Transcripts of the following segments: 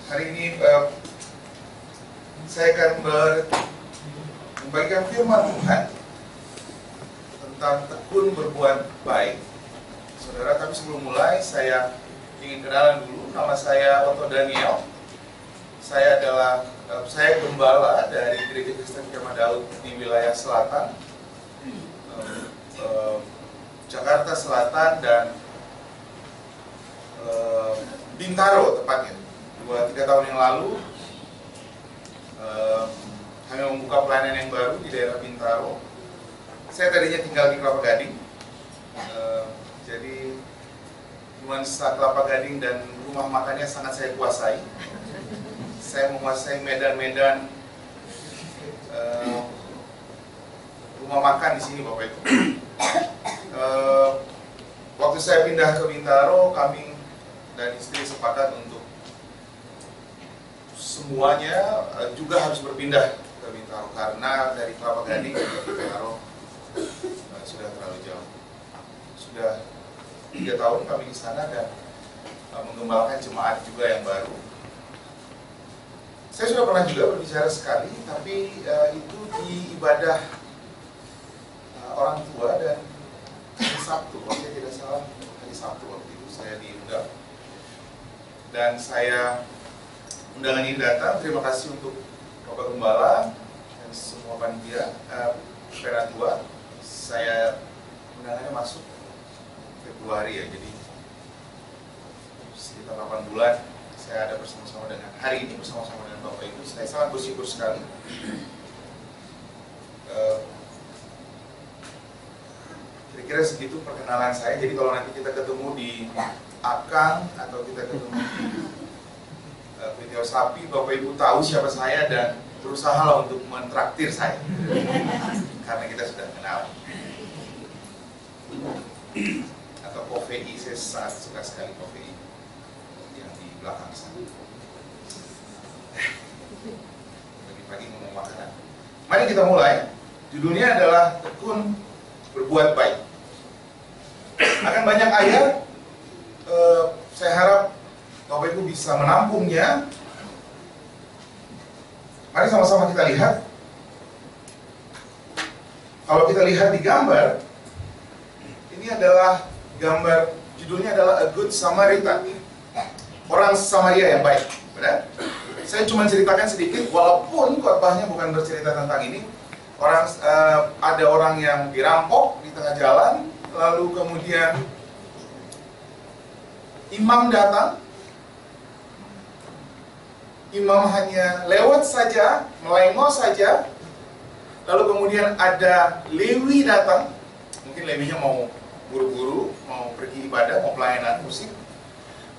Hari ini saya akan membagikan firman Tuhan tentang tekun berbuat baik. Saudara, tapi sebelum mulai saya ingin kenalan dulu. Nama saya Otto Daniel. Saya gembala dari Gereja Kristen Kemah Daud di wilayah selatan, Jakarta Selatan dan Bintaro tepatnya. 2-3 tahun yang lalu kami membuka pelayanan yang baru di daerah Bintaro. Saya tadinya tinggal di Kelapa Gading, jadi nuansa Kelapa Gading dan rumah makannya sangat saya kuasai. Saya menguasai medan-medan rumah makan di sini, Bapak Ibu. Waktu saya pindah ke Bintaro, kami dan istri sepakat untuk semuanya juga harus berpindah ke Bintaro karena dari Kelapa Gading ke Bintaro sudah terlalu jauh. Sudah 3 tahun kami di sana dan mengembangkan jemaat juga yang baru. Saya sudah pernah juga berbicara sekali, tapi itu di ibadah orang tua dan hari Sabtu, kalau saya tidak salah hari Sabtu waktu itu saya diundang. Dan saya undangan ini datang, terima kasih untuk Bapak Gembala dan semua panitia, Peratua. Saya undangannya masuk Februari ya, jadi sekitar 8 bulan saya ada bersama-sama dengan hari ini bersama-sama dengan Bapak Ibu. Saya sangat bersyukur sekali. Kira-kira segitu perkenalan saya. Jadi kalau nanti kita ketemu di Akang atau kita ketemu di Kuitiau Sapi, Bapak Ibu tahu siapa saya dan berusahalah untuk mentraktir saya karena kita sudah kenal. Atau Kofei, saya sangat suka sekali Kofei yang di belakang sana. Pagi-pagi ngomong makanan. Mari kita mulai. Judulnya adalah tekun berbuat baik. Akan banyak ayat. Saya harap Bapak Ibu bisa menampungnya. Mari sama-sama kita lihat. Kalau kita lihat di gambar, ini adalah gambar, judulnya adalah A Good Samaritan. Orang Samaria yang baik, benar? Saya cuma ceritakan sedikit, walaupun khotbahnya bukan bercerita tentang ini. Ada orang yang dirampok di tengah jalan, lalu kemudian imam datang. Imam hanya lewat saja, melengos saja. Lalu kemudian ada Lewi datang. Mungkin Lewinya mau buru-buru, mau pergi ibadah, mau pelayanan musik.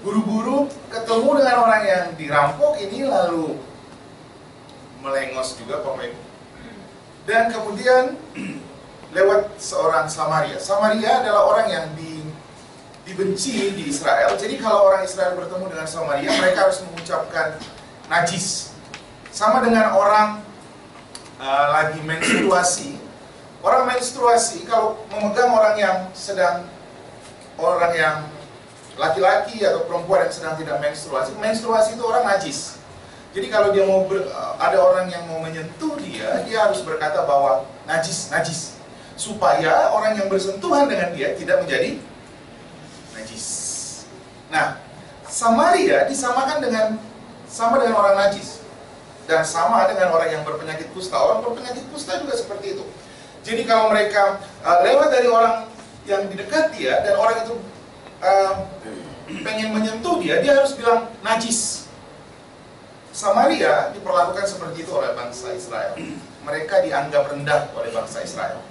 Buru-buru ketemu dengan orang yang dirampok ini, lalu melengos juga Bapak Ibu. Dan kemudian lewat seorang Samaria. Samaria adalah orang yang dibenci di Israel. Jadi kalau orang Israel bertemu dengan Samaria, mereka harus mengucapkan najis. Sama dengan orang lagi menstruasi. Orang menstruasi kalau memegang orang yang laki-laki atau perempuan yang sedang tidak menstruasi, menstruasi itu orang najis. Jadi kalau dia ada orang yang mau menyentuh dia harus berkata bahwa najis, najis, supaya orang yang bersentuhan dengan dia tidak menjadi najis. Nah, Samaria disamakan sama dengan orang najis dan sama dengan orang yang berpenyakit kusta. Orang berpenyakit kusta juga seperti itu. Jadi kalau mereka lewat dari orang yang di dekat dia dan orang itu pengen menyentuh dia harus bilang najis. Samaria diperlakukan seperti itu oleh bangsa Israel. Mereka dianggap rendah oleh bangsa Israel.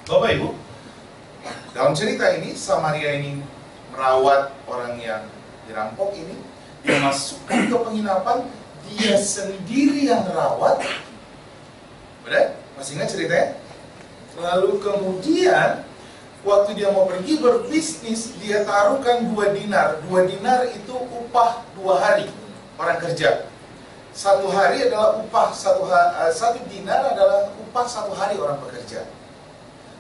Bapak Ibu, dalam cerita ini Samaria ini merawat orang yang dirampok ini. Dia masukkan ke penginapan, dia sendiri yang rawat. Benar? Masih ingat ceritanya? Lalu kemudian waktu dia mau pergi berbisnis, dia taruhkan 2 dinar. 2 dinar itu upah 2 hari orang kerja. 1 hari adalah upah 1 dinar adalah upah 1 hari orang bekerja.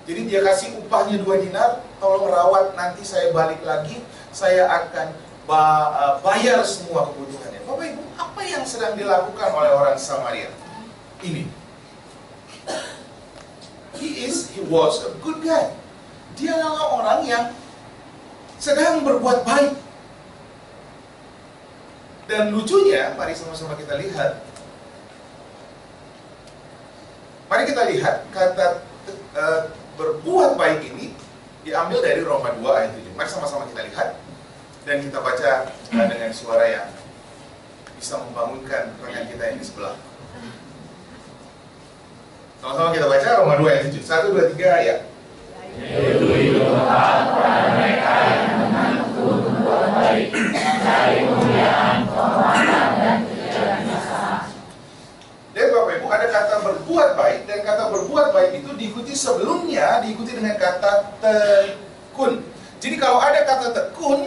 Jadi dia kasih upahnya 2 dinar, tolong rawat, nanti saya balik lagi, saya akan bayar semua kebutuhannya. Bapak Ibu, yang sedang dilakukan oleh orang Samaria ini? He was a good guy. Dia adalah orang yang sedang berbuat baik. Dan lucunya, mari sama-sama kita lihat. Mari kita lihat kata berbuat baik ini diambil dari Roma 2 ayat 7. Mari sama-sama kita lihat dan kita baca dengan suara yang bisa membangunkan rekan kita yang di sebelah. Sama-sama kita baca Roma 2 ayat 7. 1, 2, 3 ya. Yaitu Tuhan kepada mereka yang mengaku berbuat baik, mencari kemuliaan, kehormatan dan kejayaan Tuhan. Dan Bapak Ibu, ada kata berbuat baik, dan kata berbuat baik itu diikuti sebelumnya, diikuti dengan kata tekun. Jadi kalau ada kata tekun,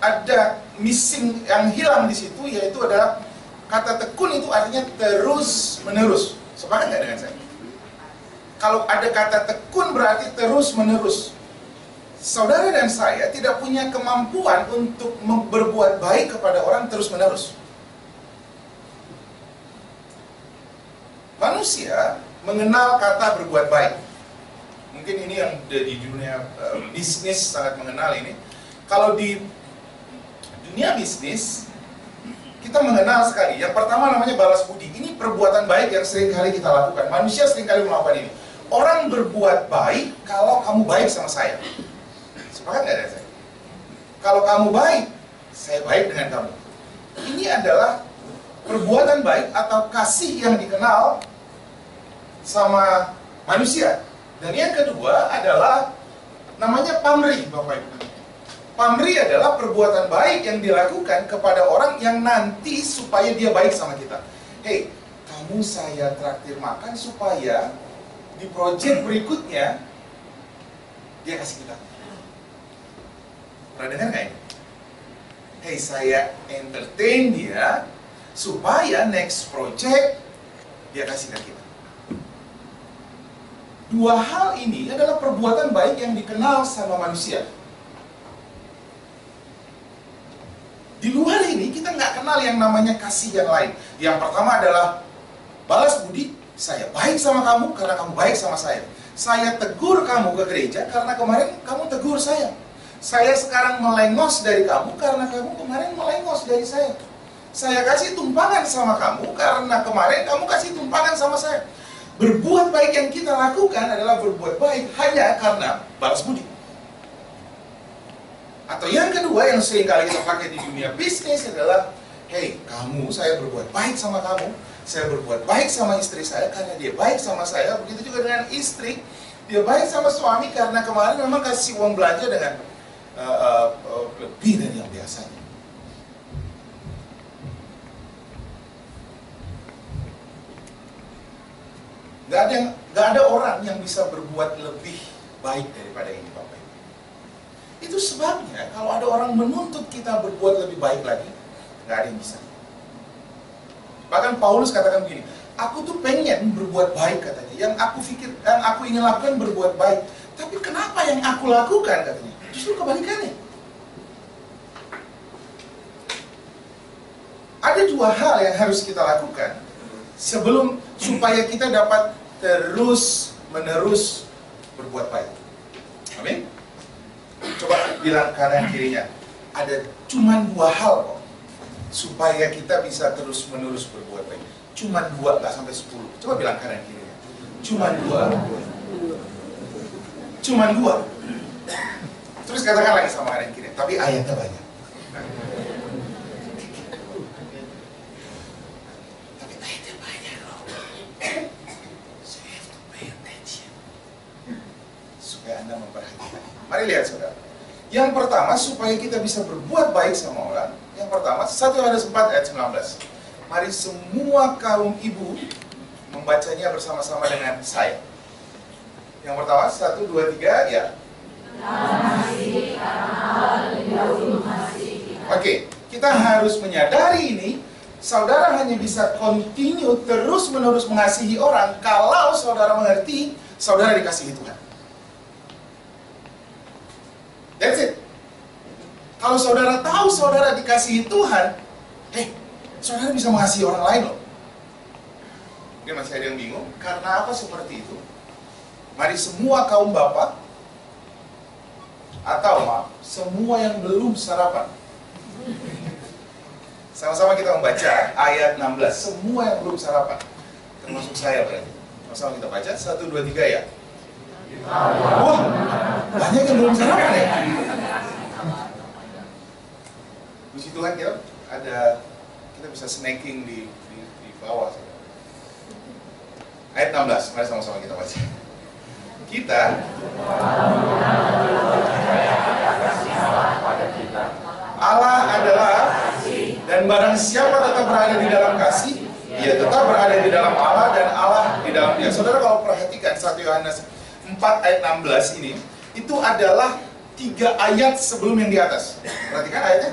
ada missing yang hilang di situ, yaitu adalah kata tekun itu artinya terus menerus. Sepakat nggak dengan saya? Kalau ada kata tekun berarti terus menerus. Saudara dan saya tidak punya kemampuan untuk berbuat baik kepada orang terus menerus. Manusia mengenal kata berbuat baik. Mungkin ini yang di dunia bisnis sangat mengenal ini. Kalau di dunia bisnis, kita mengenal sekali. Yang pertama namanya balas budi. Ini perbuatan baik yang sering kali kita lakukan. Manusia sering kali melakukan ini. Orang berbuat baik kalau kamu baik sama saya. Sepakat nggak dengan saya? Kalau kamu baik, saya baik dengan kamu. Ini adalah perbuatan baik atau kasih yang dikenal sama manusia. Dan yang kedua adalah namanya pamrih, Bapak Ibu. Pamrih adalah perbuatan baik yang dilakukan kepada orang yang nanti supaya dia baik sama kita. Hei, kamu saya traktir makan supaya di proyek berikutnya dia kasih kita. Pernah dengar nggak ini? Hei, saya entertain dia supaya next project dia kasih ke kita. Dua hal ini adalah perbuatan baik yang dikenal sama manusia. Di luar ini kita nggak kenal yang namanya kasih yang lain. Yang pertama adalah balas budi. Saya baik sama kamu karena kamu baik sama saya. Saya tegur kamu ke gereja karena kemarin kamu tegur saya. Saya sekarang melengos dari kamu karena kamu kemarin melengos dari saya. Saya kasih tumpangan sama kamu karena kemarin kamu kasih tumpangan sama saya. Berbuat baik yang kita lakukan adalah berbuat baik hanya karena balas budi. Atau yang kedua yang sering kali kita pakai di dunia bisnis adalah, hei, kamu, saya berbuat baik sama kamu, saya berbuat baik sama istri saya karena dia baik sama saya. Begitu juga dengan istri, dia baik sama suami karena kemarin memang kasih uang belanja dengan lebih dari yang biasanya. Gak ada orang yang bisa berbuat lebih baik daripada ini, Bapak Ibu. Itu sebabnya kalau ada orang menuntut kita berbuat lebih baik lagi, gak ada yang bisa. Bahkan Paulus katakan begini, aku tuh pengen berbuat baik katanya. Yang aku ingin lakukan berbuat baik. Tapi kenapa yang aku lakukan katanya? Justru kebalikannya. Ada dua hal yang harus kita lakukan supaya kita dapat terus menerus berbuat baik. Amin. Coba bilang kanan kirinya, ada cuma dua hal kok supaya kita bisa terus menerus berbuat baik. Cuma dua, nggak sampai 10. Coba bilang kanan kirinya, cuma dua. Cuma dua. Terus katakan lagi sama kanan kiri, tapi ayatnya banyak. Tapi ayatnya banyak loh. So you have to pay attention. Supaya Anda memperhatikan. Mari lihat saudara. Yang pertama, supaya kita bisa berbuat baik sama orang. Yang pertama, 1 Yohanes 4 ayat 19. Mari semua kaum ibu membacanya bersama-sama dengan saya. Yang pertama, 1, 2, 3, ya. Oke, kita harus menyadari ini. Saudara hanya bisa continue terus-menerus mengasihi orang kalau saudara mengerti saudara dikasihi Tuhan. That's it. Kalau saudara tahu saudara dikasihi Tuhan, saudara bisa mengasihi orang lain loh. Mungkin masih ada yang bingung, karena apa seperti itu? Mari semua kaum bapak, atau maaf, semua yang belum sarapan, sama-sama kita membaca ayat 16. Semua yang belum sarapan, termasuk saya berarti. Sama-sama kita baca, 1, 2, 3 ya. Wah, banyak yang belum sarapan ya. Puji Tuhan ya, kita bisa snacking di bawah. Ayat 16, mari sama-sama kita baca. Kita Allah adalah, dan barang siapa tetap berada di dalam kasih, ia tetap berada di dalam Allah dan Allah di dalam dia. Saudara kalau perhatikan 1 Yohanes 4 ayat 16 ini, itu adalah 3 ayat sebelum yang di atas. Perhatikan ayatnya.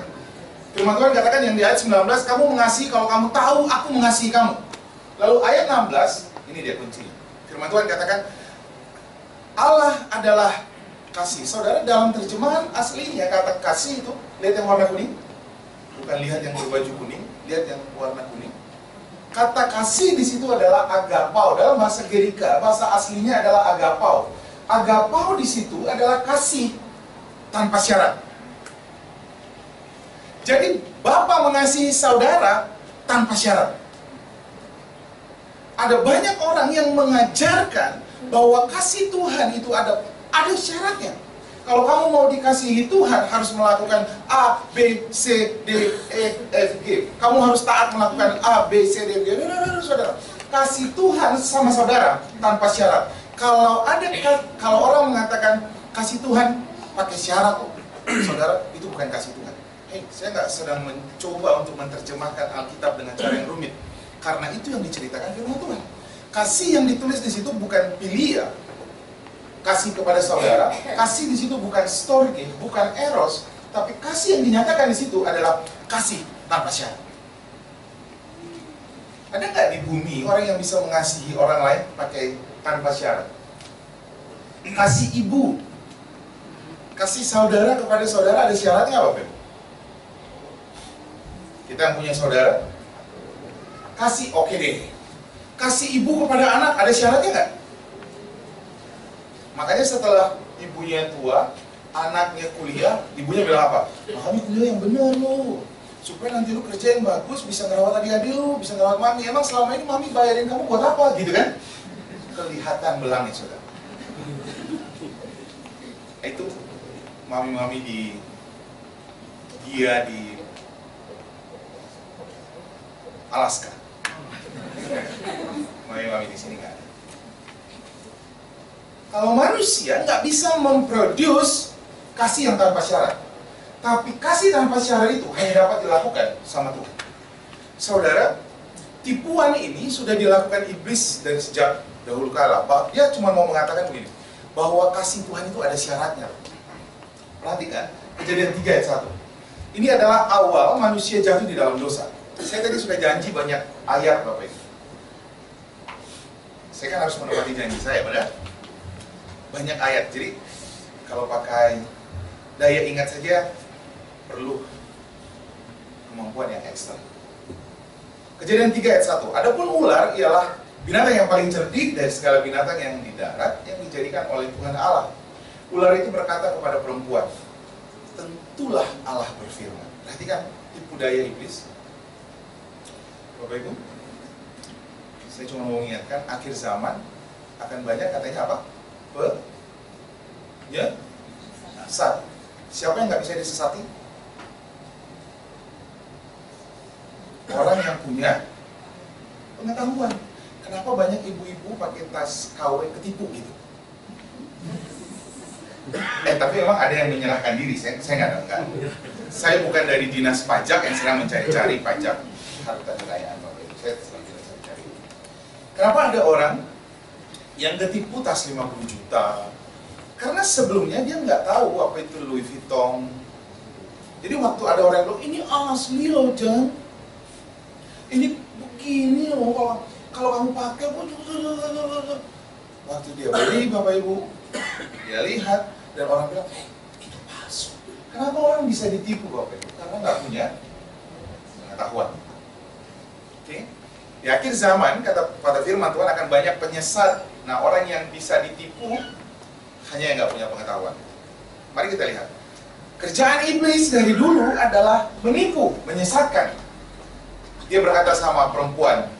Firman Tuhan katakan yang di ayat 19, kamu mengasihi kalau kamu tahu aku mengasihi kamu. Lalu ayat 16, ini dia kuncinya. Firman Tuhan katakan, Allah adalah kasih. Saudara, dalam terjemahan aslinya kata kasih itu, lihat yang warna kuning. Bukan lihat yang berbaju kuning, lihat yang warna kuning. Kata kasih di situ adalah agapau. Dalam bahasa Gerika, bahasa aslinya adalah agapau. Agapau di situ adalah kasih tanpa syarat. Jadi Bapa mengasihi saudara tanpa syarat. Ada banyak orang yang mengajarkan bahwa kasih Tuhan itu ada syaratnya. Kalau kamu mau dikasihi Tuhan, harus melakukan A, B, C, D, E, F, G. Kamu harus taat melakukan A, B, C, D, F, G. Saudara, kasih Tuhan sama saudara tanpa syarat. Kalau orang mengatakan kasih Tuhan pakai syarat, saudara, itu bukan kasih Tuhan. Saya nggak sedang mencoba untuk menerjemahkan Alkitab dengan cara yang rumit. Karena itu yang diceritakan firman Tuhan. Kasih yang ditulis di situ bukan philia, kasih kepada saudara. Kasih di situ bukan storge, bukan eros, tapi kasih yang dinyatakan di situ adalah kasih tanpa syarat. Ada nggak di bumi orang yang bisa mengasihi orang lain pakai tanpa syarat? Kasih ibu, kasih saudara kepada saudara ada syaratnya apa, Beb? Kita yang punya saudara, kasih oke deh. Kasih ibu kepada anak ada syaratnya nggak? Makanya setelah ibunya tua, anaknya kuliah, ibunya bilang apa? Mami kuliah yang benar lo, supaya nanti lu kerja yang bagus, bisa ngerawat adik-adik lu, bisa ngerawat mami. Emang selama ini mami bayarin kamu buat apa? Gitu kan? Kelihatan belangnya, saudara. Itu mami-mami di Alaska. Mami-mami di sini nggak ada. Kalau manusia nggak bisa memproduce kasih yang tanpa syarat. Tapi kasih tanpa syarat itu hanya dapat dilakukan sama Tuhan. Saudara, tipuan ini sudah dilakukan iblis dari sejak dahulu kala. Dia cuma mau mengatakan begini, bahwa kasih Tuhan itu ada syaratnya. Perhatikan, Kejadian 3 ayat 1. Ini adalah awal manusia jatuh di dalam dosa. Saya tadi sudah janji banyak ayat Bapak Ibu. Saya kan harus menepati janji saya, benar? Banyak ayat, jadi kalau pakai daya ingat saja perlu kemampuan yang ekstra. Kejadian 3 ayat 1. Adapun ular ialah binatang yang paling cerdik dari segala binatang yang di darat yang dijadikan oleh Tuhan Allah. Ular itu berkata kepada perempuan, tentulah Allah berfirman. Perhatikan tipu daya iblis. Bapak Ibu, saya cuma mau mengingatkan, akhir zaman akan banyak katanya apa? Sesat. Siapa yang nggak bisa disesati? Orang yang punya pengetahuan. Kenapa banyak ibu-ibu pakai tas KW ketipu gitu? Tapi memang ada yang menyerahkan diri. Saya nggak. Saya bukan dari dinas pajak yang sedang mencari-cari pajak harta kekayaan Bapak Ibu. Saya sedang mencari. Kenapa ada orang yang ketipu tas 50 juta? Karena sebelumnya dia nggak tahu apa itu Louis Vuitton. Jadi waktu ada orang yang bilang, ini asli loh Jan, ini begini loh, kalau kamu pakai, waktu dia beli Bapak Ibu, dia lihat dan orang bilang, itu palsu. Kenapa orang bisa ditipu Bapak Ibu? Karena nggak punya pengetahuan. Oke. Di akhir zaman, kata firman Tuhan, akan banyak penyesat. Nah, orang yang bisa ditipu hanya yang nggak punya pengetahuan. Mari kita lihat. Kerjaan iblis dari dulu adalah menipu, menyesatkan. Dia berkata sama perempuan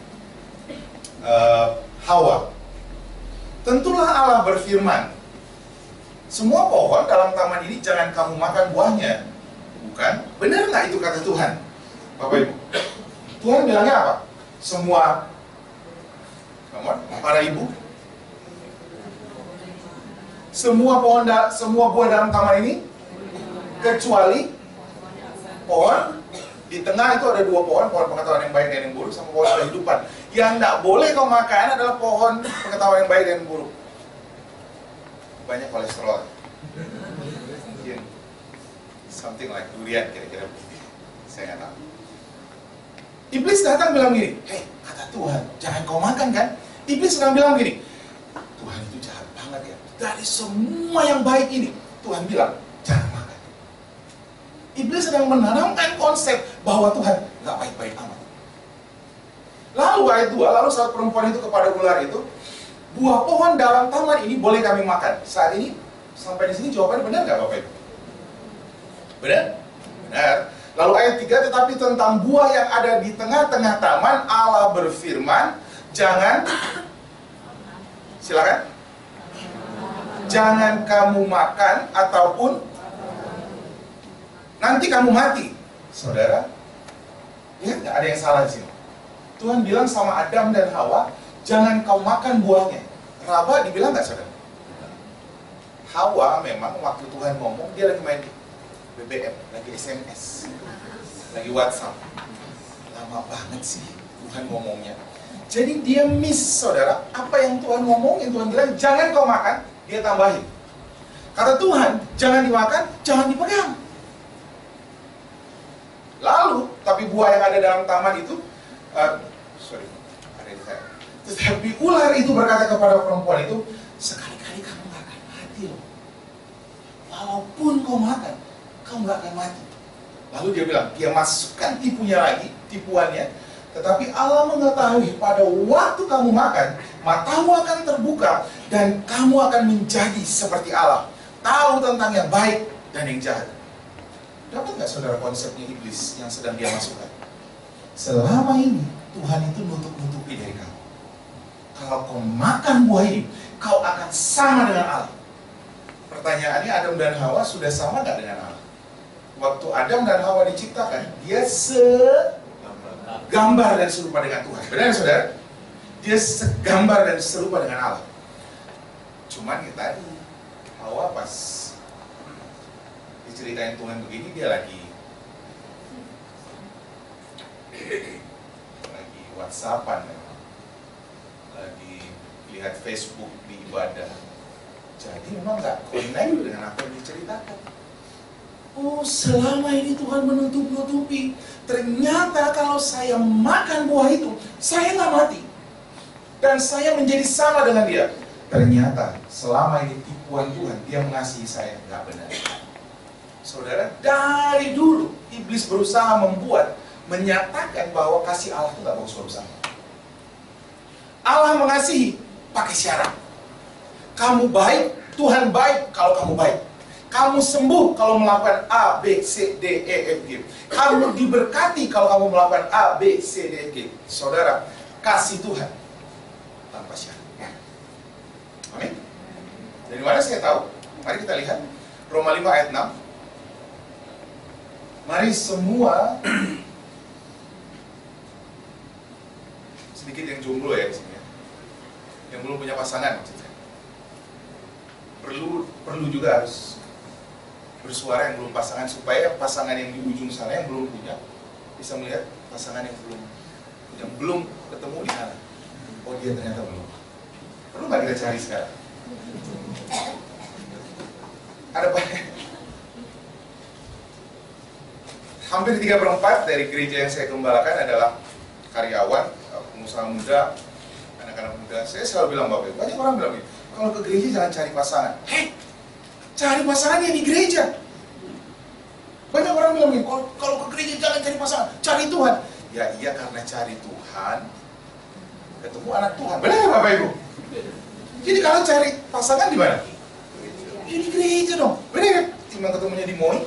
Hawa, tentulah Allah berfirman, semua pohon dalam taman ini jangan kamu makan buahnya. Bukan? Benar nggak itu kata Tuhan? Bapak Ibu, Tuhan bilangnya apa? Semua para ibu, semua buah dalam taman ini kecuali pohon di tengah itu ada 2 pohon, pohon pengetahuan yang baik dan yang buruk sama pohon kehidupan. Yang tidak boleh kau makan adalah pohon pengetahuan yang baik dan yang buruk. Banyak kolesterol. Mungkin something like durian kira-kira. Saya nggak tahu. Iblis datang bilang gini, hei, kata Tuhan, jangan kau makan kan? Iblis sedang bilang gini, Tuhan itu jahat banget ya. Dari semua yang baik ini, Tuhan bilang, jangan makan. Iblis sedang menanamkan konsep bahwa Tuhan nggak baik-baik amat. Lalu ayat 2, lalu saat perempuan itu kepada ular itu, buah pohon dalam taman ini boleh kami makan. Saat ini, sampai di sini jawabannya benar nggak Bapak Ibu? Benar? Benar. Lalu ayat 3, tetapi tentang buah yang ada di tengah-tengah taman, Allah berfirman, jangan, silakan, jangan kamu makan ataupun nanti kamu mati. Saudara, lihat nggak ada yang salah di sini? Tuhan bilang sama Adam dan Hawa, jangan kau makan buahnya. Raba dibilang nggak, saudara? Hawa memang waktu Tuhan ngomong, dia lagi main BBM, lagi SMS, lagi WhatsApp. Lama banget sih Tuhan ngomongnya. Jadi dia miss, saudara, apa yang Tuhan ngomongin. Tuhan bilang, jangan kau makan, dia tambahin. Kata Tuhan, jangan dimakan, jangan dipegang. Lalu, tapi buah yang ada dalam taman itu, tetapi ular itu berkata kepada perempuan itu, sekali-kali kamu gak akan mati loh. Walaupun kau makan, kau nggak akan mati. Lalu dia bilang, dia masukkan tipuannya, tetapi Allah mengetahui pada waktu kamu makan, matamu akan terbuka, dan kamu akan menjadi seperti Allah, tahu tentang yang baik dan yang jahat. Dapat nggak saudara konsepnya iblis yang sedang dia masukkan? Selama ini, Tuhan itu nutup-nutupi dari kamu. Kalau kau makan buah ini, kau akan sama dengan Allah. Pertanyaannya, Adam dan Hawa sudah sama nggak dengan Allah? Waktu Adam dan Hawa diciptakan, dia segambar dan serupa dengan Tuhan. Benar saudara? Dia segambar dan serupa dengan Allah. Cuman ya tadi, Hawa pas diceritain Tuhan begini, dia lagi WhatsAppan, lagi lihat Facebook di ibadah. Jadi memang nggak connect dengan apa yang diceritakan. Oh, selama ini Tuhan menutup-nutupi. Ternyata kalau saya makan buah itu, saya nggak mati. Dan saya menjadi sama dengan dia. Ternyata selama ini tipuan Tuhan, dia mengasihi saya. Nggak benar. Saudara, dari dulu iblis berusaha menyatakan bahwa kasih Allah itu nggak bagus-bagus amat. Allah mengasihi pakai syarat. Kamu baik, Tuhan baik kalau kamu baik. Kamu sembuh kalau melakukan A, B, C, D, E, F, G. Kamu diberkati kalau kamu melakukan A, B, C, D, F, G. Saudara, kasih Tuhan tanpa syarat. Amin. Dari mana saya tahu? Mari kita lihat Roma 5 ayat 6. Mari semua, sedikit yang jomblo ya di sini, yang belum punya pasangan maksudnya. Perlu juga harus bersuara yang belum pasangan, supaya pasangan yang di ujung sana yang belum punya bisa melihat pasangan yang belum ketemu di sana. Oh, dia ternyata belum. Perlu nggak kita cari sekarang? Ada banyak. Hampir 3/4 dari gereja yang saya gembalakan adalah karyawan, pengusaha muda, anak-anak muda. Saya selalu bilang, Bapak, banyak orang bilang gini, kalau ke gereja jangan cari pasangan. Cari pasangannya di gereja. Banyak orang bilang gini, kalau ke gereja jangan cari pasangan, cari Tuhan. Ya iya, karena cari Tuhan, ketemu anak Tuhan. Benar ya Bapak Ibu? Jadi kalau cari pasangan di mana? Ya di gereja dong. Benar ya? Timbang ketemunya di MOI.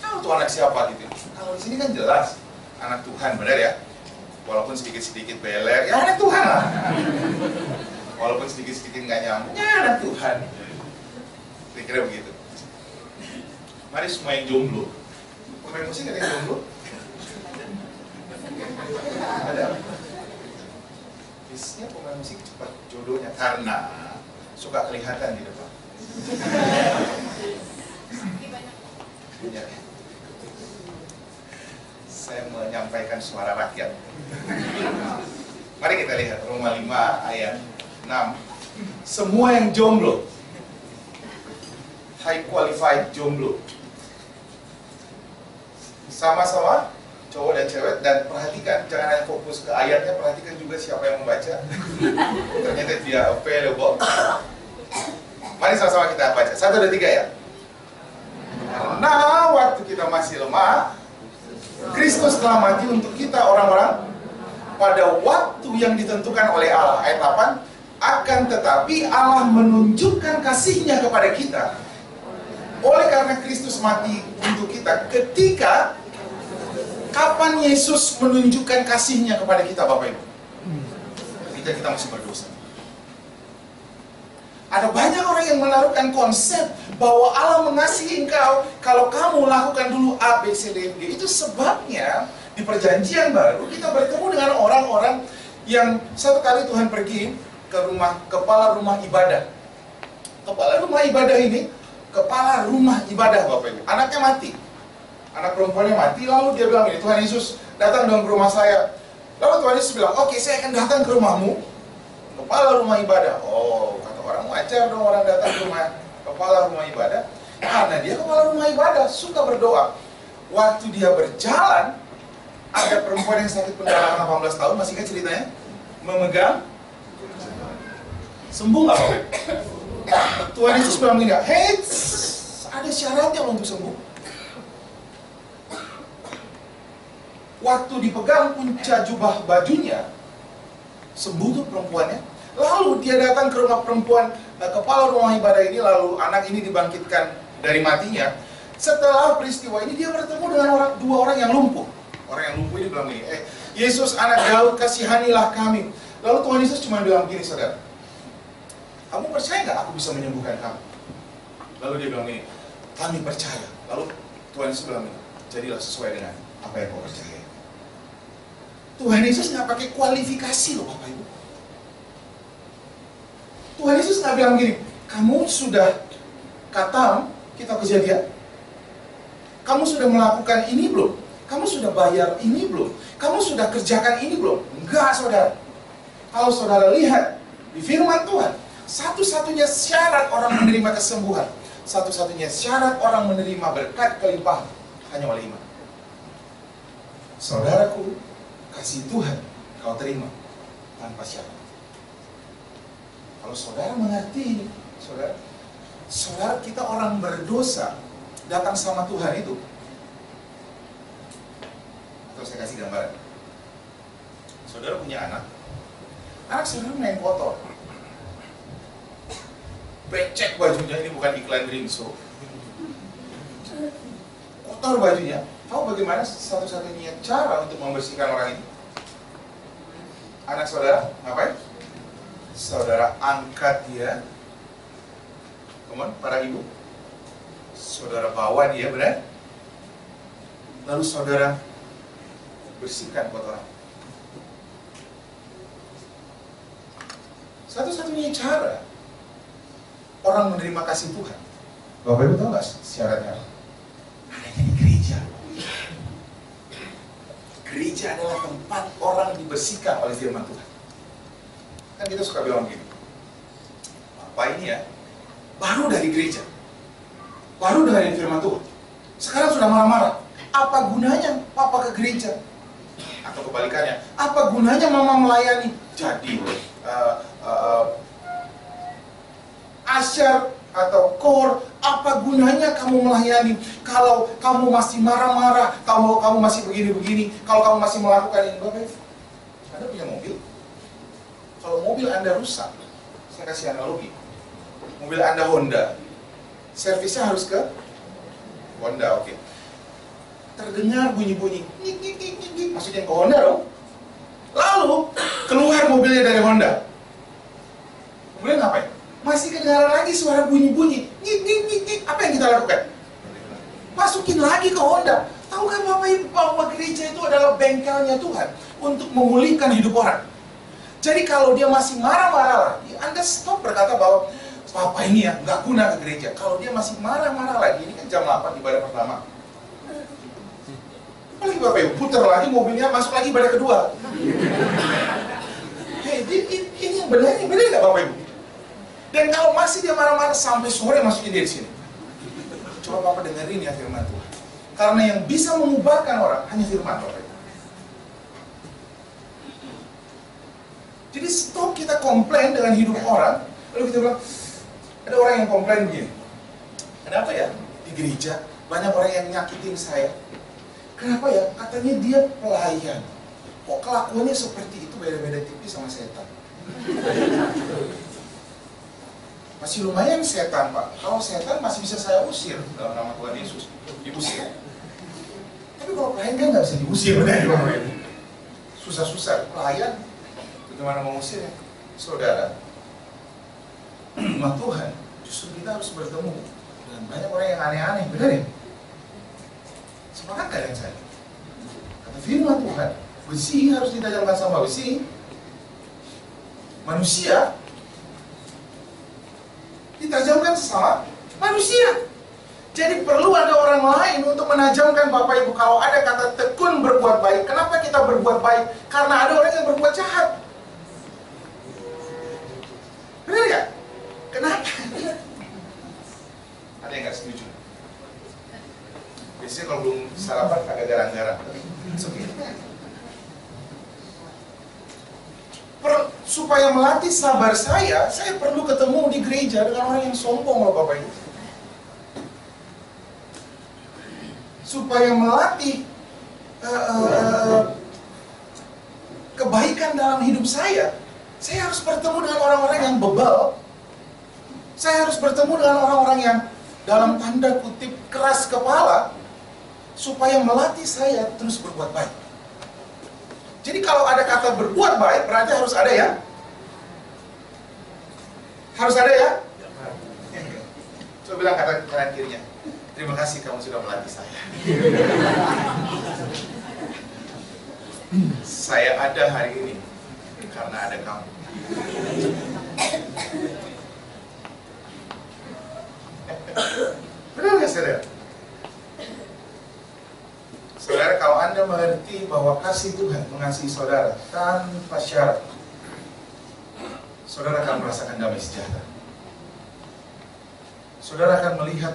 Tahu tuh anak siapa gitu. Kalau di sini kan jelas anak Tuhan, benar ya? Walaupun sedikit-sedikit beler, ya anak Tuhan lah. Walaupun sedikit-sedikit nggak nyambung, ya anak Tuhan. Kira-kira begitu. Mari semua yang jomblo. Pemain musik ada yang jomblo? Ada. Biasanya pemain musik cepat jodohnya karena suka kelihatan di depan. Ya. Saya menyampaikan suara rakyat. Mari kita lihat Roma 5 ayat 6. Semua yang jomblo, high qualified jomblo, sama-sama cowok dan cewek, dan perhatikan, jangan hanya fokus ke ayatnya, perhatikan juga siapa yang membaca. Ternyata dia available. Mari sama-sama kita baca. 1, 2, 3 ya. Karena waktu kita masih lemah, Kristus telah mati untuk kita orang-orang pada waktu yang ditentukan oleh Allah. Ayat 8. Akan tetapi Allah menunjukkan kasih-Nya kepada kita oleh karena Kristus mati untuk kita. Ketika kapan Yesus menunjukkan kasih-Nya kepada kita, Bapak Ibu? Ketika kita masih berdosa. Ada banyak orang yang menaruhkan konsep bahwa Allah mengasihi engkau kalau kamu lakukan dulu A, B, C, D, E. Itu sebabnya di Perjanjian Baru kita bertemu dengan orang-orang yang satu kali Tuhan pergi ke rumah kepala rumah ibadah. Kepala rumah ibadah ini, kepala rumah ibadah Bapak Ibu, anaknya mati. Anak perempuannya mati, lalu dia bilang ini, Tuhan Yesus datang dong ke rumah saya. Lalu Tuhan Yesus bilang, oke, saya akan datang ke rumahmu, kepala rumah ibadah. Oh, kata orang, wajar dong orang datang ke rumah kepala rumah ibadah, karena dia kepala rumah ibadah, suka berdoa. Waktu dia berjalan, ada perempuan yang sakit pendarahan 18 tahun, masih ingat ceritanya? Memegang, sembuh nggak Bapak? Tuhan Yesus bilang gini, hei, ada syaratnya untuk sembuh. Waktu dipegang punca jubah bajunya, sembuh tuh perempuannya. Lalu dia datang ke rumah perempuan, kepala rumah ibadah ini, lalu anak ini dibangkitkan dari matinya. Setelah peristiwa ini dia bertemu dengan dua orang yang lumpuh. Orang yang lumpuh ini bilang gini, Yesus anak Daud, kasihanilah kami. Lalu Tuhan Yesus cuma bilang gini, saudara, kamu percaya nggak aku bisa menyembuhkan kamu? Lalu dia bilang gini, kami percaya. Lalu Tuhan Yesus bilang gini, jadilah sesuai dengan apa yang kau percaya. Tuhan Yesus nggak pakai kualifikasi loh Bapak Ibu. Tuhan Yesus nggak bilang gini, kamu sudah khatam kitab Kejadian? Kamu sudah melakukan ini belum? Kamu sudah bayar ini belum? Kamu sudah kerjakan ini belum? Enggak, saudara. Kalau saudara lihat di firman Tuhan, satu-satunya syarat orang menerima kesembuhan, satu-satunya syarat orang menerima berkat kelimpahan hanya oleh iman. Saudaraku, kasih Tuhan kau terima tanpa syarat. Kalau saudara mengerti ini, saudara kita orang berdosa datang sama Tuhan itu. Atau saya kasih gambaran. Saudara punya anak saudara main kotor. Becek bajunya, ini bukan iklan Rinso. Kotor bajunya. Tahu bagaimana satu-satunya cara untuk membersihkan orang ini? Anak saudara, ngapain? Saudara angkat dia. Teman, para ibu. Saudara bawa dia, benar? Lalu saudara bersihkan kotoran. Satu-satunya cara orang menerima kasih Tuhan. Bapak Ibu tahu nggak syaratnya? Adanya di gereja. Gereja adalah tempat orang dibersihkan oleh firman Tuhan. Kan kita suka bilang gini, apa ini ya? Baru dari gereja, baru dengerin firman Tuhan, sekarang sudah marah-marah. Apa gunanya papa ke gereja? Atau kebalikannya, apa gunanya mama melayani? Jadi Asyar atau core, apa gunanya kamu melayani kalau kamu masih marah-marah, kamu masih begini-begini, kalau kamu masih melakukan ini. Bapak Ibu, Anda punya mobil? Kalau mobil Anda rusak, saya kasih analogi, mobil Anda Honda, servisnya harus ke Honda, oke. Terdengar bunyi-bunyi, masukin ke Honda dong. Lalu keluar mobilnya dari Honda, kemudian ngapain? Masih kedengaran lagi suara bunyi-bunyi, apa yang kita lakukan? Masukin lagi ke Honda. Tahu kan Bapak Ibu bahwa gereja itu adalah bengkelnya Tuhan untuk memulihkan hidup orang. Jadi kalau dia masih marah-marah lagi, Anda stop berkata bahwa Bapak ini ya nggak guna ke gereja. Kalau dia masih marah-marah lagi, ini kan jam 8 ibadah pertama. Apalagi Bapak Ibu putar lagi mobilnya, masuk lagi ibadah kedua. Hei, ini yang benar nggak Bapak Ibu? Dan kalau masih dia marah-marah sampai sore, masukin dia di sini. Coba Bapak dengerin ya firman Tuhan. Karena yang bisa mengubahkan orang hanya firman Bapak Ibu. Jadi stop kita komplain dengan hidup orang. Lalu kita bilang, ada orang yang komplain begini. Kenapa ya di gereja banyak orang yang nyakitin saya? Kenapa ya? Katanya dia pelayan. Kok kelakuannya seperti itu, beda-beda tipis sama setan. Masih lumayan setan Pak. Kalau setan masih bisa saya usir dalam nama Tuhan Yesus, diusir. Tapi kalau pelayan kan nggak bisa diusir, susah-susah. Pelayan, bagaimana mengusirnya? Saudara, umat Tuhan, justru kita harus bertemu dengan banyak orang yang aneh-aneh, benar ya? Sepakat kalian saya? Kata firman Tuhan, besi harus ditajamkan sama besi. Manusia ditajamkan sesama manusia. Jadi perlu ada orang lain untuk menajamkan Bapak Ibu. Kalau ada kata tekun berbuat baik, kenapa kita berbuat baik? Karena ada orang yang berbuat jahat. Benar ya? Kenapa? Ada yang nggak setuju? Biasanya kalau belum sarapan agak garang-garang. Supaya melatih sabar saya perlu ketemu di gereja dengan orang yang sombong loh Bapak Ibu. Supaya melatih kebaikan dalam hidup saya harus bertemu dengan orang-orang yang bebal. Saya harus bertemu dengan orang-orang yang dalam tanda kutip keras kepala, supaya melatih saya terus berbuat baik. Jadi kalau ada kata berbuat baik, berarti harus ada ya? Harus ada ya? Coba bilang kata kanan kirinya, terima kasih kamu sudah melatih saya. Saya ada hari ini karena ada kamu. Benar nggak saudara? Saudara, kalau Anda mengerti bahwa kasih Tuhan mengasihi saudara tanpa syarat, saudara akan merasakan damai sejahtera. Saudara akan melihat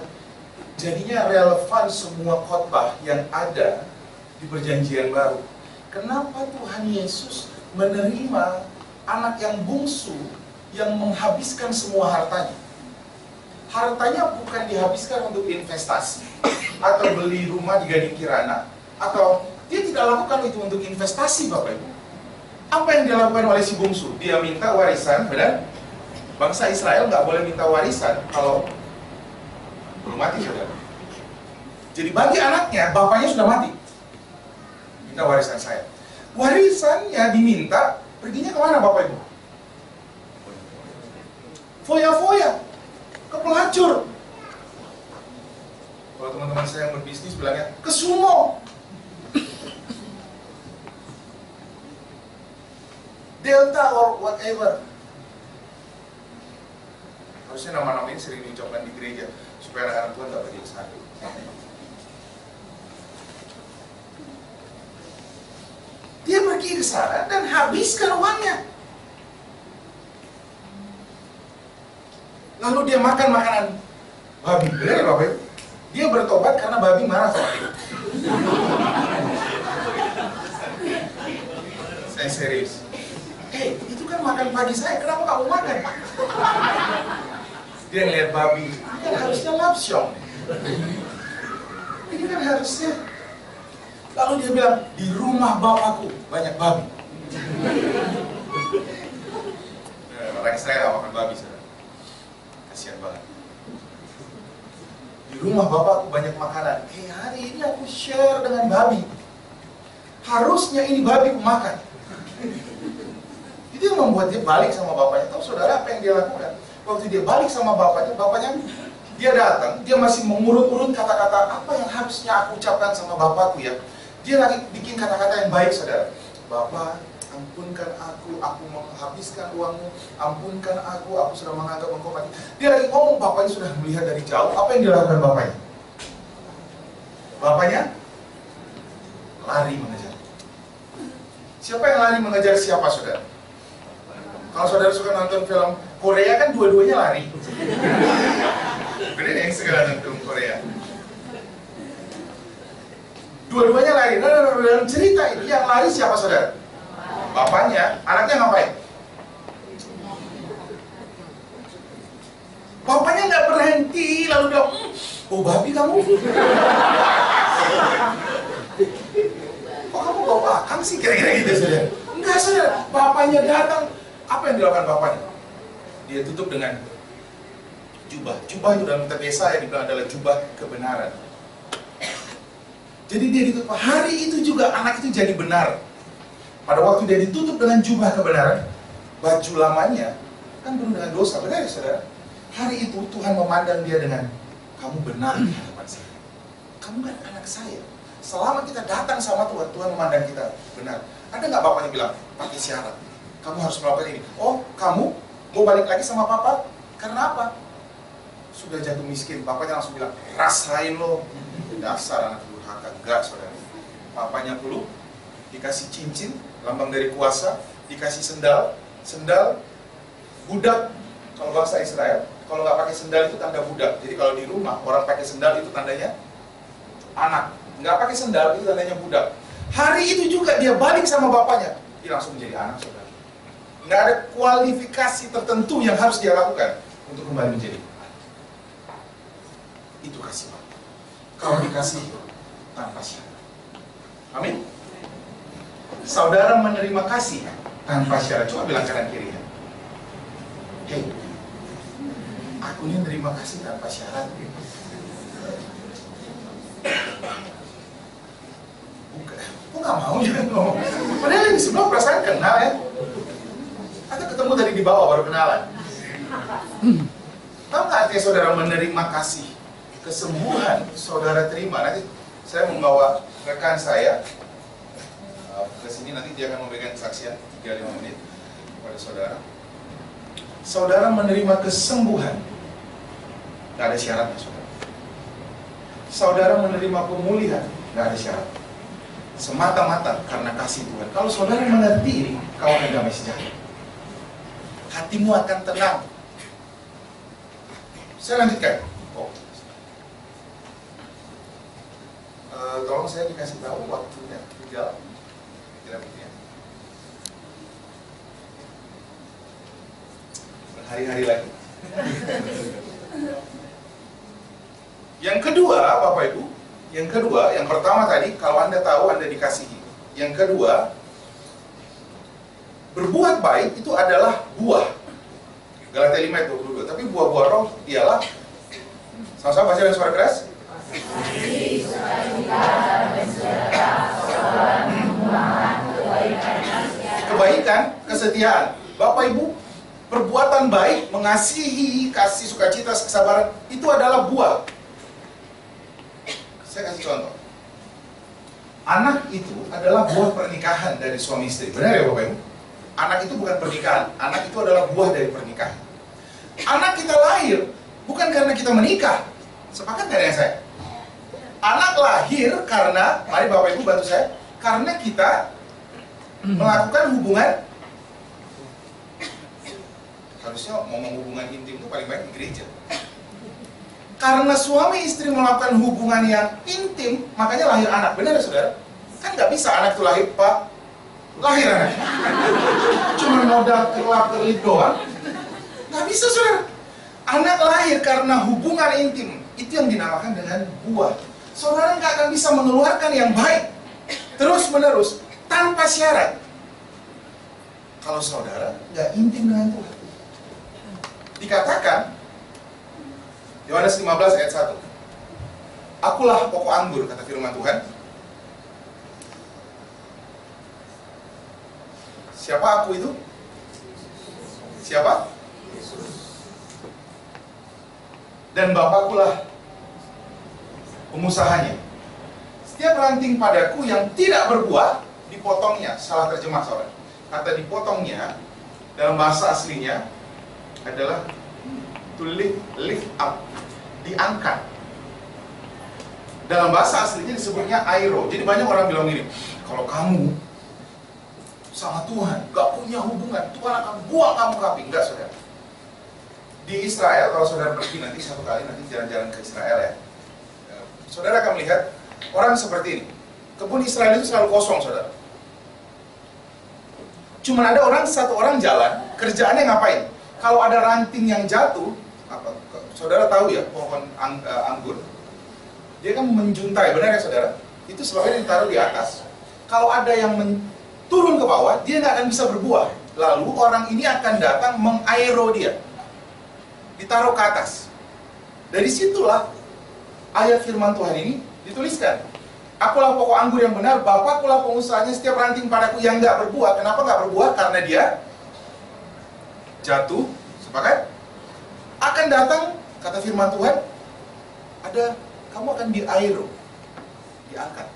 jadinya relevan semua khotbah yang ada di perjanjian baru. Kenapa Tuhan Yesus menerima anak yang bungsu yang menghabiskan semua hartanya? Hartanya bukan dihabiskan untuk investasi atau beli rumah di Gading Kirana, atau dia tidak lakukan itu untuk investasi Bapak Ibu. Apa yang dilakukan oleh si bungsu? Dia minta warisan, benar? Bangsa Israel nggak boleh minta warisan kalau belum mati, saudara. Jadi bagi anaknya, bapaknya sudah mati, minta warisan saya. Warisannya diminta, perginya kemana Bapak Ibu? Foya-foya, ke pelacur. Kalau teman-teman saya yang berbisnis bilangnya, ke sumo, Delta or whatever. Harusnya nama-nama ini sering diucapkan di gereja supaya anak-anak Tuhan gak pergi ke sana. Dia pergi ke sana dan habiskan uangnya. Lalu dia makan makanan babi. Benar ya Bapak Ibu? Dia bertobat karena babi marah sama dia. Saya serius. Itu kan makan pagi saya, kenapa kamu makan? Dia ngeliat babi, ini kan harusnya lapsyong. Ini kan harusnya. Lalu dia bilang, di rumah bapakku banyak babi. Orang Israel gak makan babi, saudara. Kasihan banget. Di rumah bapakku banyak makanan. Hari ini aku share dengan babi. Harusnya ini babi aku makan. Itu yang membuat dia balik sama bapaknya. Tahu saudara apa yang dia lakukan? Waktu dia balik sama bapaknya dia datang, dia masih mengurut-urut kata-kata apa yang harusnya aku ucapkan sama bapakku ya. Dia lagi bikin kata-kata yang baik, saudara. Bapak, ampunkan aku menghabiskan uangmu, ampunkan aku sudah menganggap engkau mati. Dia lagi ngomong, bapaknya sudah melihat dari jauh. Apa yang dilakukan bapaknya? Bapaknya lari mengejar. Siapa yang lari mengejar siapa, saudara? Kalau saudara suka nonton film Korea kan dua-duanya lari. Bener yang suka nonton film Korea. Dua-duanya lari. Nah, dalam cerita ini yang lari siapa, saudara? Bapaknya. Anaknya ngapain? Bapaknya nggak berhenti, lalu bilang, oh babi kamu? Kok kamu bawa akang sih? Kira-kira gitu, saudara. Enggak, saudara. Bapaknya datang. Apa yang dilakukan bapaknya? Dia tutup dengan jubah. Jubah itu dalam kitab Yesaya dibilang adalah jubah kebenaran. Jadi dia ditutup. Hari itu juga anak itu jadi benar. Pada waktu dia ditutup dengan jubah kebenaran, baju lamanya kan penuh dengan dosa. Benar ya, saudara? Hari itu Tuhan memandang dia dengan, kamu benar di hadapan saya. Kamu kan anak saya. Selama kita datang sama Tuhan, Tuhan memandang kita benar. Ada nggak bapaknya bilang, pakai syarat, kamu harus melakukan ini. Oh, kamu mau balik lagi sama papa? Karena apa? Sudah jatuh miskin. Bapaknya langsung bilang, rasain lo. Dasar anak durhaka. Enggak, saudara. Papanya peluk, dikasih cincin, lambang dari kuasa, dikasih sendal budak. Kalau bangsa Israel, kalau nggak pakai sendal itu tanda budak. Jadi kalau di rumah orang pakai sendal itu tandanya anak, nggak pakai sendal itu tandanya budak. Hari itu juga dia balik sama bapaknya, dia langsung menjadi anak, saudara. Nggak ada kualifikasi tertentu yang harus dia lakukan untuk kembali menjadi anak. Itu kasih Bapak. Kalau dikasih tanpa syarat. Amin. Saudara menerima kasih tanpa syarat. Coba bilang kanan kirinya, hei, aku ini menerima kasih tanpa syarat. Bukan, aku nggak mau ya ngomong. Padahal yang di sebelah perasaan kenal ya. Atau ketemu tadi di bawah baru kenalan. Tahu nggak artinya saudara menerima kasih? Kesembuhan saudara terima. Nanti saya membawa rekan saya ke sini, nanti dia akan memberikan kesaksian 3-5 menit kepada saudara. Saudara menerima kesembuhan, nggak ada syaratnya, saudara. Saudara menerima pemulihan, nggak ada syarat. Semata-mata karena kasih Tuhan. Kalau saudara mengerti ini, kau akan damai sejahtera. Hatimu akan tenang. Saya lanjutkan. Tolong saya dikasih tahu waktunya. Tinggal kira-kira berhari-hari lagi. Yang kedua, Bapak Ibu, yang pertama tadi, kalau Anda tahu Anda dikasihi. Yang kedua, berbuat baik itu adalah buah. Galatia 5 ayat 22. Tapi buah-buah roh ialah, sama-sama baca dengan suara keras. Kebaikan, kesetiaan. Bapak Ibu, perbuatan baik, mengasihi, kasih, sukacita, kesabaran, itu adalah buah. Saya kasih contoh. Anak itu adalah buah pernikahan dari suami istri. Benar ya Bapak Ibu? Anak itu bukan pernikahan, anak itu adalah buah dari pernikahan. Anak kita lahir bukan karena kita menikah. Sepakat nggak dengan saya? Anak lahir karena, mari Bapak Ibu bantu saya, karena kita melakukan hubungan. Harusnya ngomong hubungan intim itu paling baik di gereja. Karena suami istri melakukan hubungan yang intim, makanya lahir anak. Benar ya saudara? Kan nggak bisa anak itu lahir, Pak. Lahir anak. Cuma modal kelap-kelip doang. Nggak bisa saudara. Anak lahir karena hubungan intim, itu yang dinamakan dengan buah. Saudara nggak akan bisa mengeluarkan yang baik terus-menerus tanpa syarat kalau saudara nggak intim dengan Tuhan. Dikatakan Yohanes 15 ayat 1, akulah pokok anggur, kata firman Tuhan. Siapa aku itu? Siapa? Dan Bapakkulah pengusahanya. Setiap ranting padaku yang tidak berbuah, dipotongnya. Salah terjemah, saudara. Kata dipotongnya, dalam bahasa aslinya adalah to lift up, diangkat. Dalam bahasa aslinya disebutnya airo. Jadi banyak orang bilang gini, kalau kamu sama Tuhan gak punya hubungan, Tuhan akan buang kamu ke api. Enggak, saudara. Di Israel, kalau saudara pergi nanti satu kali nanti jalan-jalan ke Israel ya, saudara akan melihat orang seperti ini. Kebun Israel itu selalu kosong, saudara. Cuma ada satu orang jalan, kerjaannya ngapain? Kalau ada ranting yang jatuh, saudara tahu ya, pohon anggur, dia kan menjuntai, benar ya saudara? Itu sebabnya ditaruh di atas. Kalau ada yang turun ke bawah, dia nggak akan bisa berbuah. Lalu orang ini akan datang mengaero dia, ditaruh ke atas. Dari situlah ayat firman Tuhan ini dituliskan. Akulah pokok anggur yang benar, Bapakkulah pengusahanya. Setiap ranting padaku yang nggak berbuah. Kenapa nggak berbuah? Karena dia jatuh. Sepakat? Akan datang, kata firman Tuhan, kamu akan diaero, diangkat.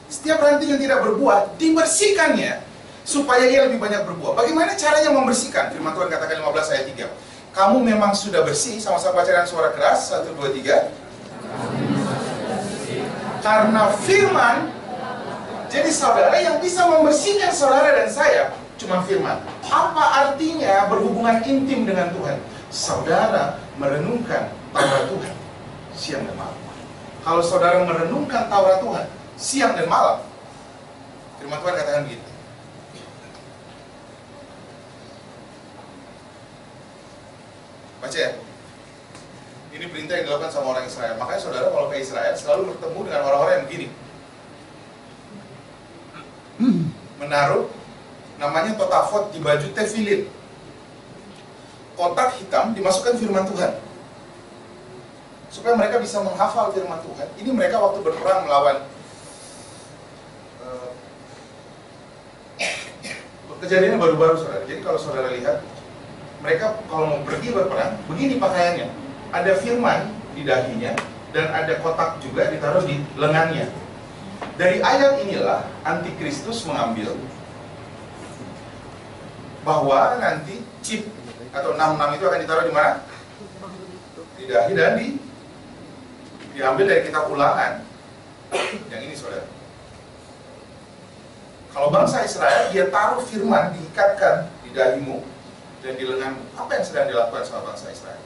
Setiap ranting yang tidak berbuah, dibersihkannya supaya ia lebih banyak berbuah. Bagaimana caranya membersihkan? Firman Tuhan katakan 15 ayat 3. Kamu memang sudah bersih, sama-sama baca dengan suara keras, 1, 2, 3. Karena firman, jadi saudara yang bisa membersihkan saudara dan saya, cuma firman. Apa artinya berhubungan intim dengan Tuhan? Saudara merenungkan Taurat Tuhan siang dan malam. Kalau saudara merenungkan Taurat Tuhan siang dan malam, firman Tuhan katakan begitu. Baca ya. Ini perintah yang dilakukan sama orang Israel. Makanya saudara kalau ke Israel selalu bertemu dengan orang-orang yang begini. Menaruh namanya totafot di baju tefilin. Kotak hitam dimasukkan firman Tuhan. Supaya mereka bisa menghafal firman Tuhan. Ini mereka waktu berperang melawan kejadiannya baru-baru saudara. Jadi kalau saudara lihat, mereka kalau mau pergi berperang, begini pakaiannya. Ada firman di dahinya, dan ada kotak juga ditaruh di lengannya. Dari ayat inilah Antikristus mengambil bahwa nanti chip atau 66 itu akan ditaruh di mana? Di dahi, dan diambil dari kitab Ulangan. Yang ini saudara. Kalau bangsa Israel, dia taruh firman, diikatkan di dahimu dan di lenganmu. Apa yang sedang dilakukan sama bangsa Israel?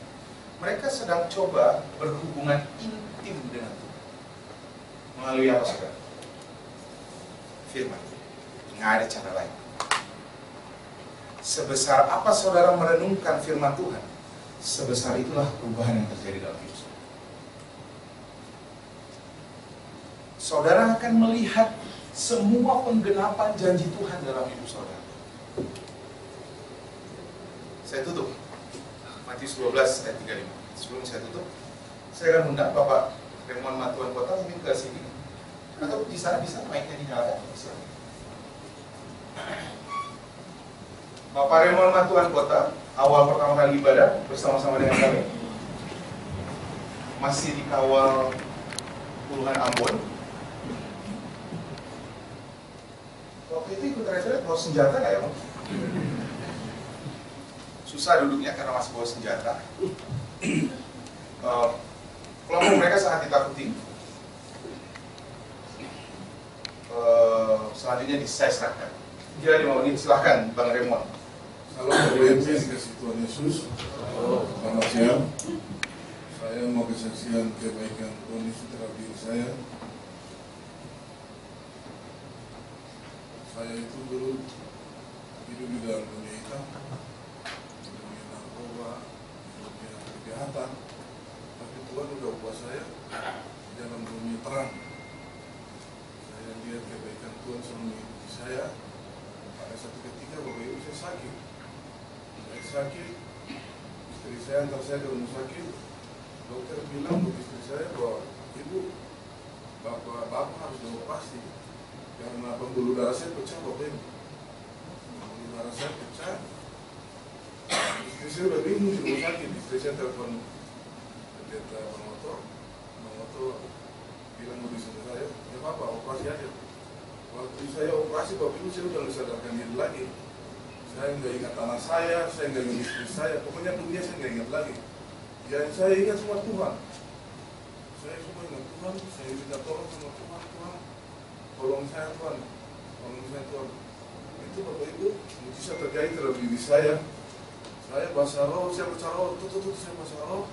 Mereka sedang coba berhubungan intim dengan Tuhan. Melalui apa saudara? Firman. Nggak ada cara lain. Sebesar apa saudara merenungkan firman Tuhan, sebesar itulah perubahan yang terjadi dalam hidup saudara. Saudara akan melihat semua penggenapan janji Tuhan dalam hidup saudara. Saya tutup Matius 12 ayat 35. Sebelum saya tutup, saya akan undang Bapak Raymond Matuan Kota mungkin ke sini. Atau di sana bisa mic-nya dinyalakan. Bapak Raymond Matuan Kota, awal pertama kali ibadah bersama-sama dengan kami. Masih dikawal puluhan Ambon. Waktu itu ikut retret bawa senjata nggak ya, Bang? Susah duduknya karena masih bawa senjata. Kelompok mereka sangat ditakuti. Selanjutnya saya serahkan. Kira 5 menit, silahkan Bang Raymond. Halo, BMP dikasih Tuhan Yesus. Selamat siang. Saya mau kesaksian kebaikan Tuhan Yesus terhadap diri saya. Saya itu dulu hidup di dalam dunia hitam, dunia narkoba, dunia kejahatan. satu ketika Bapak Ibu saya sakit. Saya sakit, istri saya antar saya ke rumah sakit. Dokter bilang ke istri saya bahwa ibu, bapak harus dioperasi karena pembuluh darah saya pecah Bapak Ibu. Pembuluh darah saya pecah. Istri saya udah bingung di rumah sakit. Istri saya telepon pendeta Bang Oto bilang ke istri saya, ya Bapak operasi aja. Waktu saya operasi Bapak Ibu saya udah sadarkan diri lagi. Saya nggak ingat anak saya nggak ingat istri saya, pokoknya dunia saya nggak ingat lagi. Yang saya ingat semua Tuhan. Saya semua ingat Tuhan, saya minta tolong sama Tuhan, tolong saya Tuhan. Itu Bapak Ibu, mujizat terjadi dalam diri saya. Saya bahasa roh, saya baca roh, saya bahasa roh.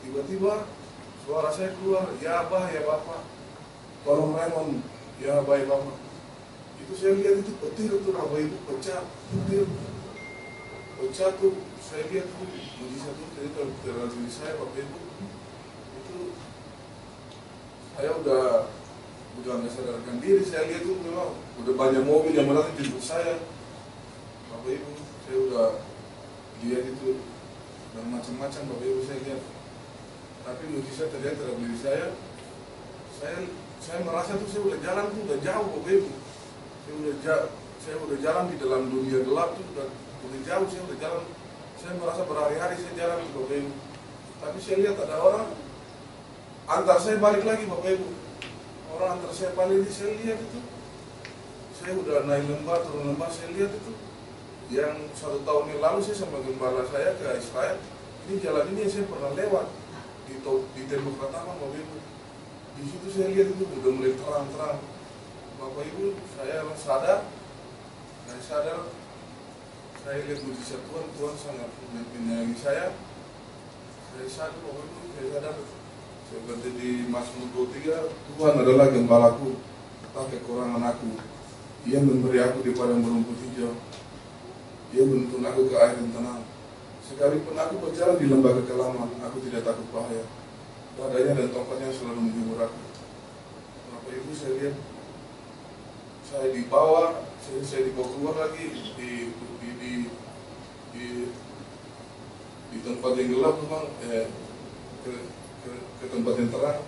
Tiba-tiba suara saya keluar, ya Abah, ya Bapak. Tolong Raymond, ya Abah, ya Bapak. Itu saya lihat itu petir itu Bapak Ibu pecah, petir. Pecah tuh, saya lihat tuh mujizat itu jadi dalam diri saya Bapak Ibu. Itu saya udah nggak sadarkan diri, saya lihat tuh memang udah banyak mobil yang menanti jemput saya. Bapak Ibu, saya udah lihat itu dan macam-macam Bapak Ibu saya lihat. Tapi mujizat terjadi dalam diri saya. Saya merasa tuh saya udah jalan tuh udah jauh Bapak Ibu. Saya udah jalan di dalam dunia gelap tuh udah jauh, saya udah jalan. Saya merasa berhari-hari saya jalan tuh Bapak Ibu. Tapi saya lihat ada orang antar saya balik lagi Bapak Ibu. Orang antar saya balik, saya lihat itu. Saya udah naik lembah, turun lembah, saya lihat itu. Yang 1 tahun yang lalu saya sama gembala saya ke Israel. Ini jalan ini yang saya pernah lewat di tembok Rataman Bapak Ibu. Di situ saya lihat itu udah mulai terang-terang. Bapak Ibu, saya sadar. Saya lihat mujizat Tuhan sangat menyayangi saya. Saya sadar Bapak Ibu, saya sadar. Saya berarti di Mazmur 23, Tuhan adalah gembalaku, tak kekurangan aku. Ia memberi aku di padang berumput hijau. Ia menuntun aku ke air yang tenang. Sekalipun aku berjalan di lembah kekelaman, aku tidak takut bahaya. Padanya dan tongkatnya selalu menghibur aku. Bapak Ibu, saya lihat saya dibawa keluar lagi di tempat yang gelap memang ke tempat yang terang.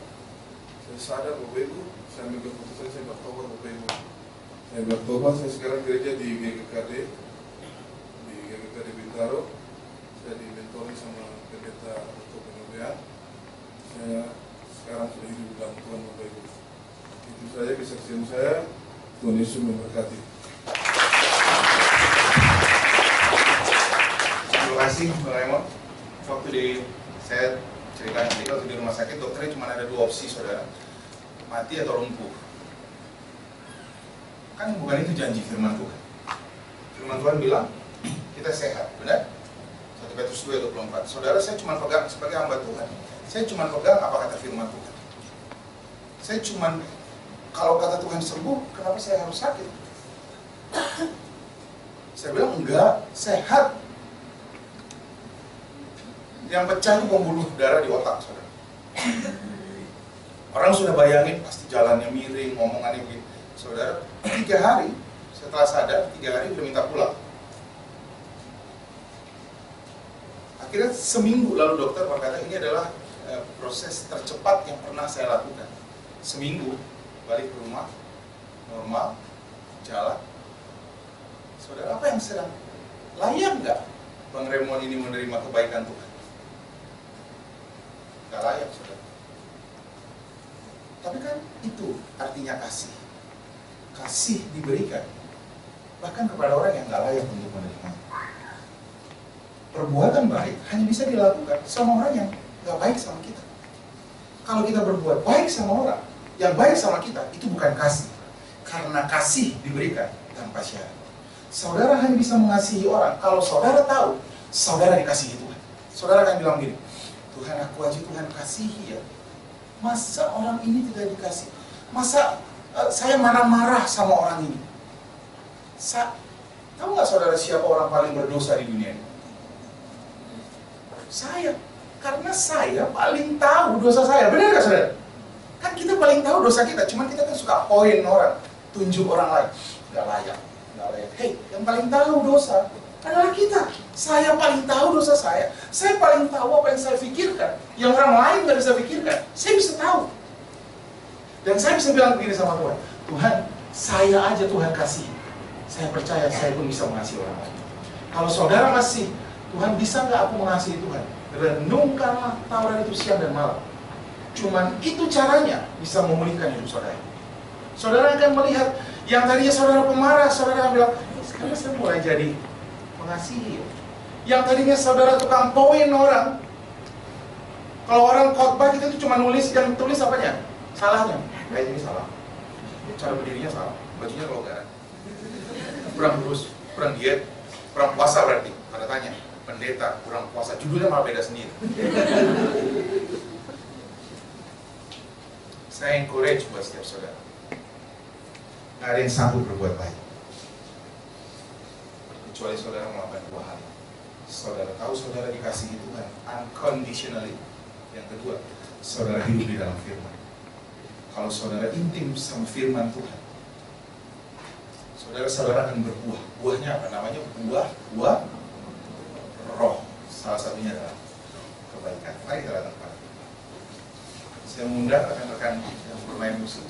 Saya sadar Bapak Ibu, saya ambil keputusan saya bertobat Bapak Ibu. Saya bertobat, saya sekarang gereja di GKKD Bintaro. Saya dimentori sama pendeta untuk pengebean. Saya sekarang sudah hidup dalam Tuhan Bapak Ibu. Itu saja kesaksian saya. Tuhan Yesus memberkati. Terima kasih Bang Raymond. Waktu saya cerita nanti waktu di rumah sakit dokternya cuma ada 2 opsi saudara, mati atau lumpuh. Kan bukan itu janji firman Tuhan. Firman Tuhan bilang kita sehat, benar? 1 Petrus 2:24. Saudara, saya cuma pegang sebagai hamba Tuhan. Saya cuma pegang apa kata firman Tuhan. Saya cuma kalau kata Tuhan sembuh, kenapa saya harus sakit? Saya bilang enggak, sehat. Yang pecah itu pembuluh darah di otak, saudara. Orang sudah bayangin pasti jalannya miring, ngomongannya begini. Saudara, 3 hari setelah sadar, 3 hari udah minta pulang. Akhirnya seminggu lalu dokter berkata ini adalah proses tercepat yang pernah saya lakukan. Seminggu balik ke rumah, normal, jalan. Saudara, apa yang sedang layak nggak Bang Raymond ini menerima kebaikan Tuhan? Nggak layak, saudara. Tapi kan itu artinya kasih. Kasih diberikan bahkan kepada orang yang nggak layak untuk menerima. Perbuatan baik hanya bisa dilakukan sama orang yang nggak baik sama kita. Kalau kita berbuat baik sama orang yang baik sama kita, itu bukan kasih. Karena kasih diberikan tanpa syarat. Saudara hanya bisa mengasihi orang kalau saudara tahu saudara dikasihi Tuhan. Saudara akan bilang gini, Tuhan aku aja Tuhan kasihi ya. Masa orang ini tidak dikasih? Masa saya marah-marah sama orang ini? Tahu nggak saudara siapa orang paling berdosa di dunia ini? Saya. Karena saya paling tahu dosa saya. Benar nggak saudara? Kan kita paling tahu dosa kita. Cuman kita kan suka poin orang, tunjuk orang lain. Nggak layak, berkala ya. Hei, yang paling tahu dosa adalah kita. Saya paling tahu dosa saya. Saya paling tahu apa yang saya pikirkan. Yang orang lain nggak bisa pikirkan. Saya bisa tahu. Dan saya bisa bilang begini sama Tuhan. Tuhan, saya aja Tuhan kasih. Saya percaya saya pun bisa mengasihi orang lain. Kalau saudara masih, Tuhan bisa nggak aku mengasihi Tuhan? Renungkanlah Taurat itu siang dan malam. Cuman itu caranya bisa memulihkan hidup saudara. Saudara akan melihat yang tadinya saudara pemarah, saudara akan bilang, sekarang saya mulai jadi mengasihi. Yang tadinya saudara tukang poin orang, kalau orang khotbah kita itu cuma nulis dan tulis apanya? Salahnya. Kayak ini salah. Cara berdirinya salah. Bajunya kelonggaran. Kurang lurus, kurang diet, kurang puasa berarti. Tanda tanya. Pendeta kurang puasa. Judulnya malah beda sendiri. Saya encourage buat setiap saudara. Nggak ada yang sanggup berbuat baik kecuali saudara melakukan dua hal. Saudara tahu saudara dikasihi Tuhan unconditionally. Yang kedua, saudara hidup di dalam firman. Kalau saudara intim sama firman Tuhan, saudara akan berbuah. Buahnya apa? Namanya buah roh. Salah satunya adalah kebaikan. Mari kita datang pada Tuhan. Saya mengundang rekan-rekan yang bermain musik.